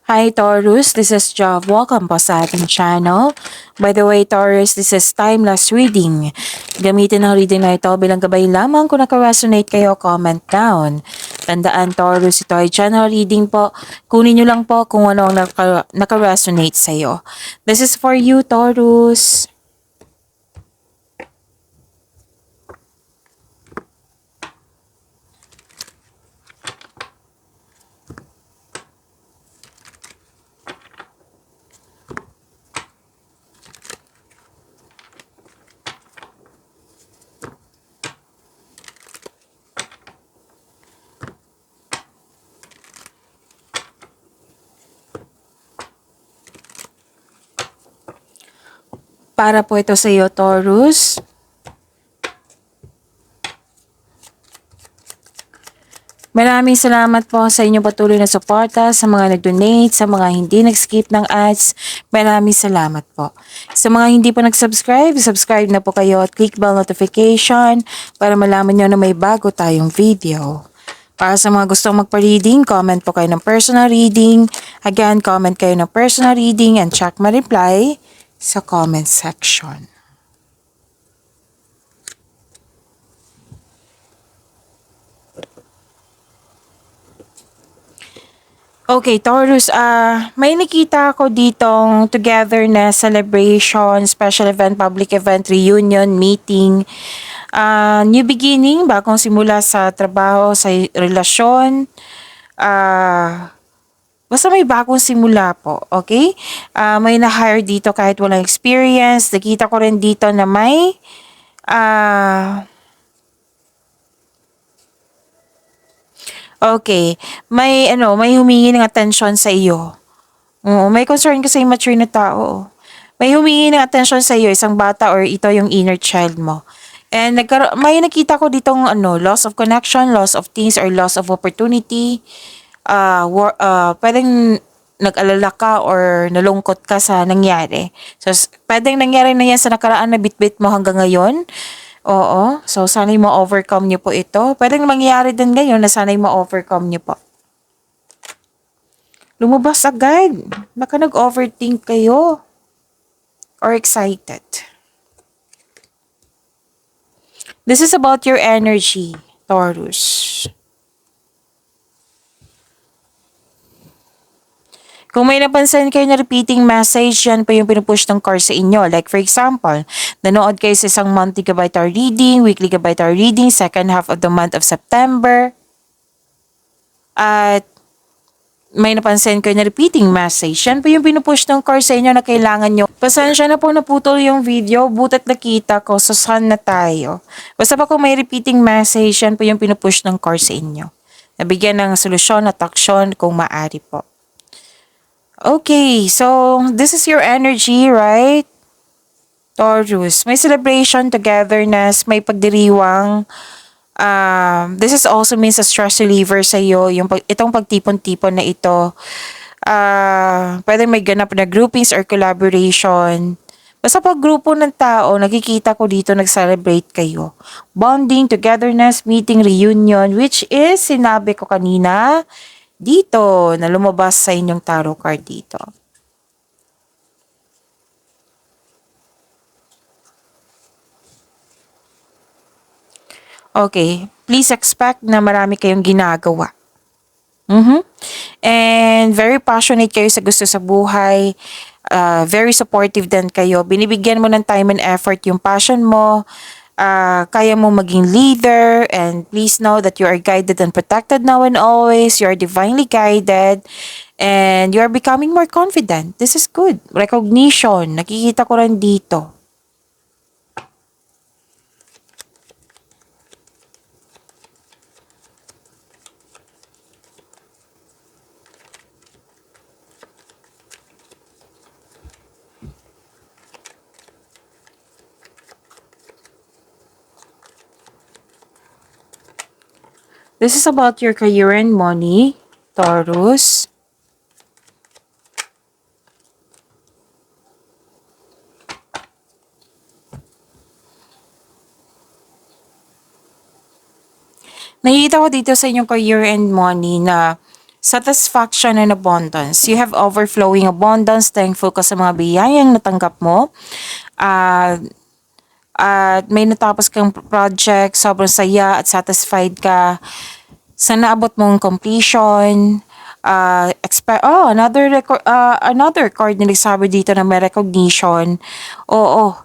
Hi Taurus, this is Jav. Welcome po sa ating channel. By the way Taurus, this is timeless reading. Gamitin ang reading na ito bilang gabay lamang. Kung naka-resonate kayo, comment down. Tandaan Taurus, ito ay general reading po. Kunin nyo lang po kung ano ang naka-resonate sa'yo. This is for you Taurus. Para po ito sa iyo, Taurus. Maraming salamat po sa inyong patuloy na suporta, sa mga nag-donate, sa mga hindi nag-skip ng ads. Maraming salamat po. Sa mga hindi pa nag-subscribe, subscribe na po kayo at click bell notification para malaman nyo na may bago tayong video. Para sa mga gustong magpa-reading, comment po kayo ng personal reading. Again, comment kayo ng personal reading and check my reply sa comment section. Okay, Taurus, may nakita ako ditong togetherness, celebration, special event, public event, reunion, meeting, new beginning, bagong simula sa trabaho, sa relasyon, basta may bagong simula po, okay? May na-hire dito kahit walang experience. Nakita ko rin dito na may may humingi ng attention sa iyo. Oo, may concern kasi immature na tao. May humingi ng attention sa iyo, isang bata or ito yung inner child mo. And may nakita ko ditong loss of connection, loss of things, or loss of opportunity. Pwedeng nag-alala ka or nalungkot ka sa nangyari. So, pwedeng nangyari na yan sa nakaraan na bitbit mo hanggang ngayon. Oo. So, sana'y ma-overcome niyo po ito. Pwedeng mangyari din ngayon na sana'y ma-overcome niyo po. Lumabas agad. Baka nag-overthink kayo. Or excited. This is about your energy, Taurus. Kung may napansin kayo na repeating message, yan po yung pinupush ng card sa inyo. Like for example, nanood kayo sa isang monthly gabay tarot reading, weekly gabay tarot reading, second half of the month of September. At may napansin kayo na repeating message. Yan po yung pinupush ng card sa inyo na kailangan nyo. Pasensya na po naputol yung video, butat nakita ko, so saan na tayo. Basta pa kung may repeating message, yan po yung pinupush ng card sa inyo. Nabigyan ng solusyon at aksyon kung maaari po. Okay, so this is your energy, right? Taurus, may celebration, togetherness, may pagdiriwang. This is also means a stress reliever sa iyo, itong pagtipon-tipon na ito. Pwede may ganap na groupings or collaboration. Basta pag grupo ng tao, nakikita ko dito nag-celebrate kayo. Bonding, togetherness, meeting, reunion, which is sinabi ko kanina dito na lumabas sa inyong tarot card dito. Okay, please expect na marami kayong ginagawa. And very passionate kayo sa gusto sa buhay. Very supportive din kayo. Binibigyan mo ng time and effort yung passion mo. Kaya mo maging leader, and please know that you are guided and protected now and always. You are divinely guided and you are becoming more confident. This is good. Recognition, nakikita ko rin dito. This is about your career and money, Taurus. Nakikita ko dito sa inyong career and money na satisfaction and abundance. You have overflowing abundance, thankful ka sa mga biyayang natanggap mo. Ah, at may natapos kang project, sobrang saya at satisfied ka sa naabot mong completion. Another card na nagsabi dito na may recognition. Oo,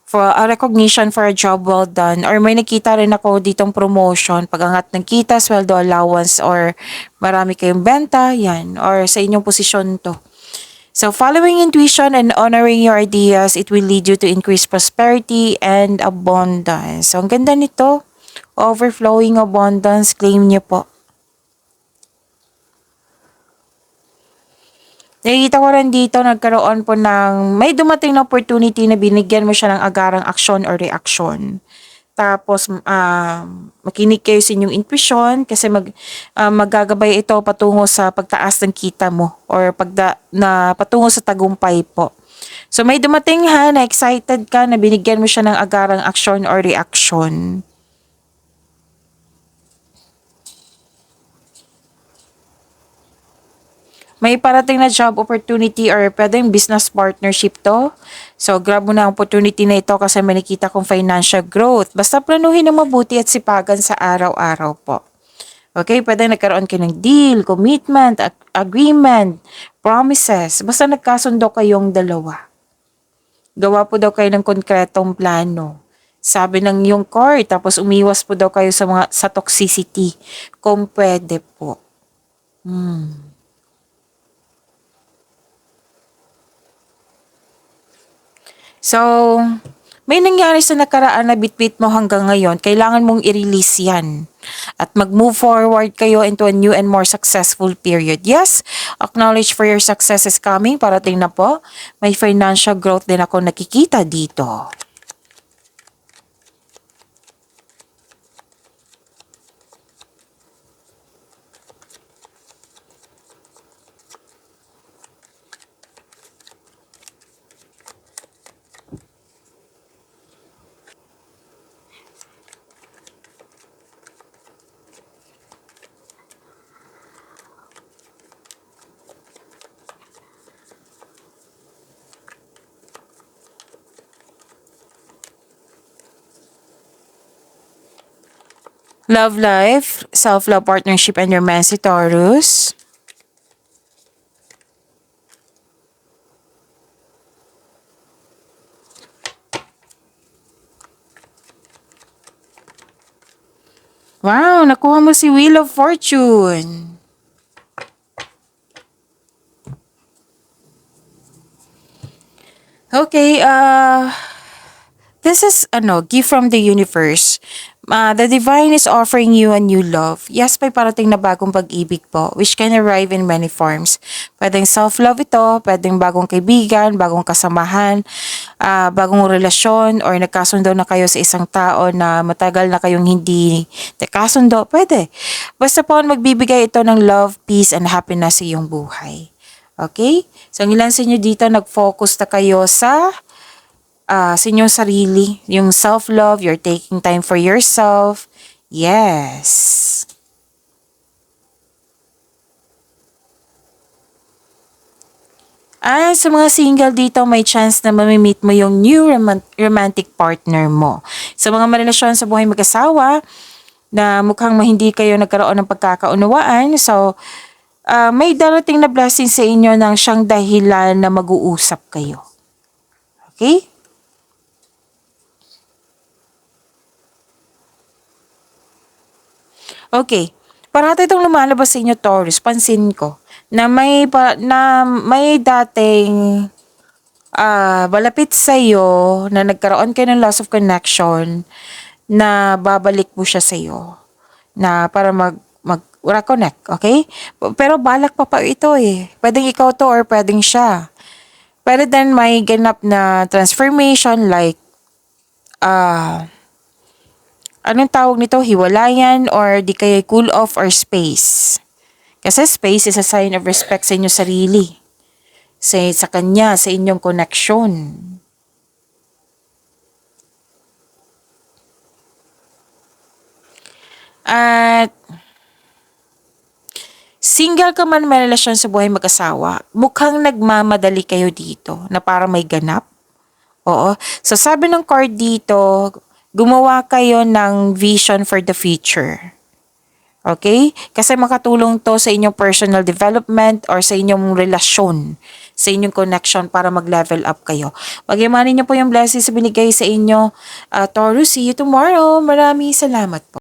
for a recognition for a job well done, or may nakita rin ako ditong promotion, pagangat ng kita, sweldo allowance, or marami kayong benta, yan, or sa inyong posisyon to. So, following intuition and honoring your ideas, it will lead you to increased prosperity and abundance. So, ang ganda nito. Overflowing abundance, claim niyo po. Nakikita ko rin dito, nagkaroon po ng, may dumating na opportunity na binigyan mo siya ng agarang aksyon or reaksyon. Tapos, makinig kayo sa inyong intuition kasi magagabay ito patungo sa pagtaas ng kita mo or patungo sa tagumpay po. So, may dumating na excited ka na binigyan mo siya ng agarang aksyon or reaksyon. May parating na job opportunity or pwedeng business partnership to. So, grab mo na ang opportunity na ito kasi may nakita kong financial growth. Basta planuhin na mabuti at sipagan sa araw-araw po. Okay, pwede nagkaroon kayo ng deal, commitment, agreement, promises. Basta nagkasundo kayong dalawa. Gawa po daw kayo ng konkretong plano. Sabi ng yung core, tapos umiwas po daw kayo sa toxicity. Kung pwede po. So, may nangyari sa nakaraan na bitbit mo hanggang ngayon, kailangan mong i-release yan. At mag-move forward kayo into a new and more successful period. Yes, acknowledge for your success is coming. Parating na po. May financial growth din ako nakikita dito. Love life, self-love partnership, and romantic Taurus. Wow, nakuha mo si Wheel of Fortune. Okay, this is gift from the universe. The divine is offering you a new love. Yes, may parating na bagong pag-ibig po, which can arrive in many forms. Pwedeng self-love ito, pwedeng bagong kaibigan, bagong kasamahan, bagong relasyon, or nagkasundo na kayo sa isang tao na matagal na kayong hindi nagkasundo. Pwede. Basta po magbibigay ito ng love, peace, and happiness sa iyong buhay. Okay? So, ang ilan sa inyo dito, nag-focus na kayo sa inyong sarili, yung self-love, you're taking time for yourself. Yes. Sa mga single dito, may chance na mamimit mo yung new romantic partner mo. Sa mga marelasyon sa buhay mag-asawa, na mukhang hindi kayo nagkaroon ng pagkakaunawaan, so, may darating na blessing sa inyo nang siyang dahilan na mag-uusap kayo. Okay? Okay. Parati itong lumalabas sa inyo, Taurus. Pansin ko na may dating malapit sa iyo na nagkaroon kayo ng loss of connection na babalik mo siya sa iyo na para mag reconnect, okay? Pero balak pa ito eh. Pwedeng ikaw to or pwedeng siya. Pero then may ganap na transformation like anong tawag nito? Hiwalayan or di kaya cool off or space. Kasi space is a sign of respect sa inyong sarili. Sa kanya, sa inyong connection. At Single ka man, may relasyon sa buhay mag-asawa, mukhang nagmamadali kayo dito na para may ganap. Oo. So sabi ng card dito, gumawa kayo ng vision for the future. Okay? Kasi makatulong to sa inyong personal development or sa inyong relasyon, sa inyong connection para mag-level up kayo. Pag-imanin niyo po yung blessings na binigay sa inyo. Taurus, see you tomorrow. Maraming salamat po.